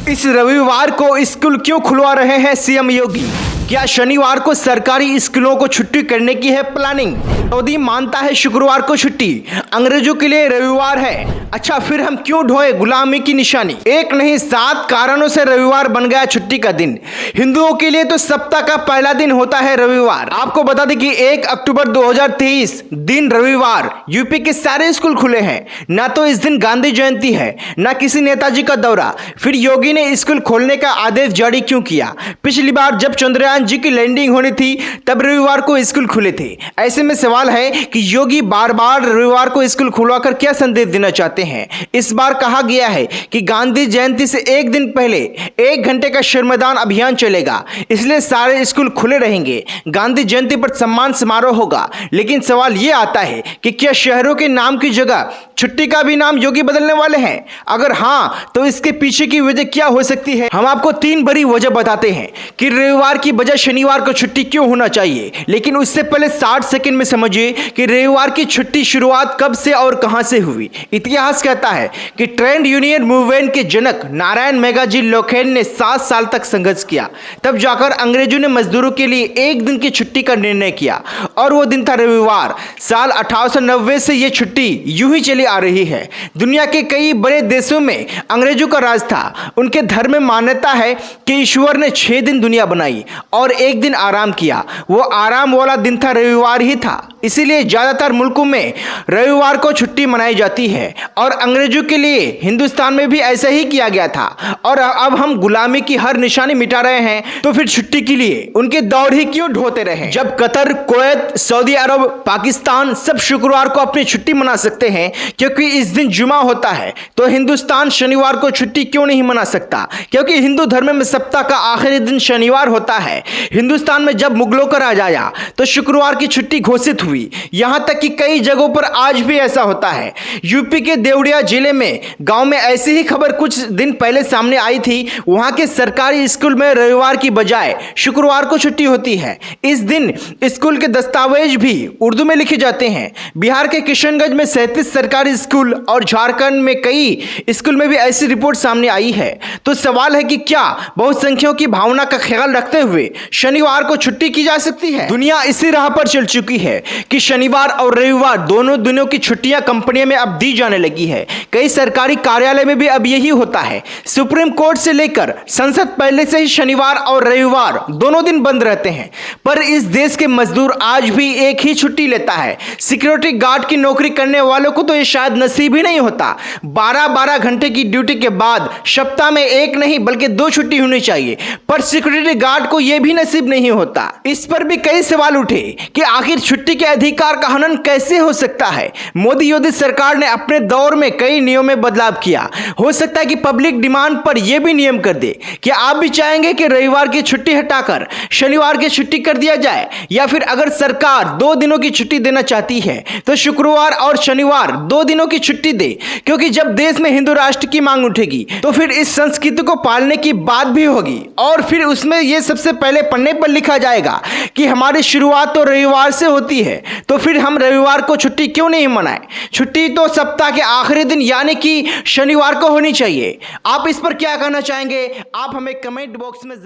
इस रविवार को स्कूल क्यों खुलवा रहे हैं सीएम योगी? क्या शनिवार को सरकारी स्कूलों को छुट्टी करने की है प्लानिंग? मोदी मानता है शुक्रवार को छुट्टी, अंग्रेजों के लिए रविवार है। अच्छा, फिर हम क्यों ढोए गुलामी की निशानी? एक नहीं 7 कारणों से रविवार बन गया छुट्टी का दिन। हिंदुओं के लिए तो सप्ताह का पहला दिन होता है रविवार। आपको बता दें कि 1 अक्टूबर 2023 दिन रविवार यूपी के सारे स्कूल खुले हैं। ना तो इस दिन गांधी जयंती है, ना किसी नेताजी का दौरा। फिर योगी ने स्कूल खोलने का आदेश जारी क्यों किया? पिछली बार जब चंद्रयान जी की लैंडिंग होनी थी तब रविवार को स्कूल खुले थे। ऐसे में सवाल है कि योगी बार बार रविवार को स्कूल खुलवाकर क्या संदेश देना चाहते हैं? इस बार कहा गया है कि गांधी जयंती से एक दिन पहले 1 घंटे का श्रमदान अभियान चलेगा, इसलिए सारे स्कूल खुले रहेंगे। गांधी जयंती पर सम्मान समारोह होगा। लेकिन सवाल यह आता है कि क्या शहरों के नाम की जगह छुट्टी का भी नाम योगी बदलने वाले हैं? अगर हाँ, तो इसके पीछे की वजह क्या हो सकती है? हम आपको 3 बड़ी वजह बताते हैं कि रविवार की बजाय शनिवार को छुट्टी क्यों होना चाहिए। लेकिन उससे पहले 60 सेकंड में समझिए कि रविवार की छुट्टी शुरुआत कब से और कहां से हुई। इतिहास कहता है कि ट्रेड यूनियन मूवमेंट के जनक नारायण मेघाजी लोखेन ने 7 साल तक संघर्ष किया, तब जाकर अंग्रेजों ने मजदूरों के लिए 1 दिन की छुट्टी का निर्णय किया और वो दिन था रविवार। साल 1890 से यह छुट्टी यूं ही चली आ रही है। दुनिया के कई बड़े देशों में अंग्रेजों का राज था। उनके धर्म में मान्यता है कि ईश्वर ने 6 दिन दुनिया बनाई और 1 दिन आराम किया। वो आराम वाला दिन था रविवार ही था। इसीलिए ज्यादातर मुल्कों में रविवार को छुट्टी मनाई जाती है और अंग्रेजों के लिए हिंदुस्तान में भी ऐसा ही किया गया था। और अब हम गुलामी की हर निशानी मिटा रहे हैं, तो फिर छुट्टी के लिए उनके दौर ही क्यों ढोते रहे? जब कतर, कुवैत, सऊदी अरब, पाकिस्तान सब शुक्रवार को अपनी छुट्टी मना सकते हैं क्योंकि इस दिन जुमा होता है, तो हिंदुस्तान शनिवार को छुट्टी क्यों नहीं मना सकता? क्योंकि हिंदू धर्म में सप्ताह का आखिरी दिन शनिवार होता है। हिंदुस्तान में जब मुगलों का राज आया तो शुक्रवार की छुट्टी घोषित हुई। यहां तक कि कई जगहों पर आज भी ऐसा होता है। यूपी के देवरिया जिले में गांव में ऐसी ही खबर कुछ दिन पहले सामने आई थी। वहां के सरकारी स्कूल में रविवार की बजाय शुक्रवार को छुट्टी होती है। इस दिन स्कूल के दस्तावेज भी उर्दू में लिखे जाते हैं। बिहार के किशनगंज में 37 सरकारी स्कूल और झारखंड में कई स्कूल में भी ऐसी रिपोर्ट सामने आई है। तो सवाल है कि क्या बहुसंख्यकों की भावना का ख्याल रखते हुए शनिवार को छुट्टी की जा सकती है? दुनिया इसी राह पर चल चुकी है कि शनिवार और रविवार दोनों दिनों की छुट्टियां कंपनियों में अब दी जाने लगी है। कई सरकारी कार्यालय में भी अब यही होता है। सुप्रीम कोर्ट से लेकर संसद पहले से ही शनिवार और रविवार दोनों दिन बंद रहते हैं। पर इस देश के मजदूर आज भी एक ही छुट्टी लेता है। सिक्योरिटी गार्ड की नौकरी करने वालों को तो ये शायद नसीब ही नहीं होता। 12-12 घंटे की ड्यूटी के बाद सप्ताह में 1 नहीं बल्कि 2 छुट्टी होनी चाहिए, पर सिक्योरिटी गार्ड को यह भी नसीब नहीं होता। इस पर भी कई सवाल उठे कि आखिर छुट्टी के अधिकार का हनन कैसे हो सकता है? मोदी योगी सरकार ने अपने दौर में कई नियमों में बदलाव किया। हो सकता है कि पब्लिक डिमांड पर यह भी नियम कर दे। क्या आप भी चाहेंगे कि रविवार की छुट्टी हटाकर शनिवार की छुट्टी कर दिया जाए? या फिर अगर सरकार 2 दिनों की छुट्टी देना चाहती है तो शुक्रवार और शनिवार 2 दिनों की छुट्टी दे? क्योंकि जब देश में हिंदू राष्ट्र की मांग उठेगी तो फिर इस संस्कृति को पालने की बात भी होगी और फिर उसमें यह सबसे पहले पन्ने पर लिखा जाएगा कि हमारी शुरुआत तो रविवार से होती है, तो फिर हम रविवार को छुट्टी क्यों नहीं मनाएं? छुट्टी तो सप्ताह के आखिरी दिन यानी कि शनिवार को होनी चाहिए। आप इस पर क्या कहना चाहेंगे? आप हमें कमेंट बॉक्स में जरूर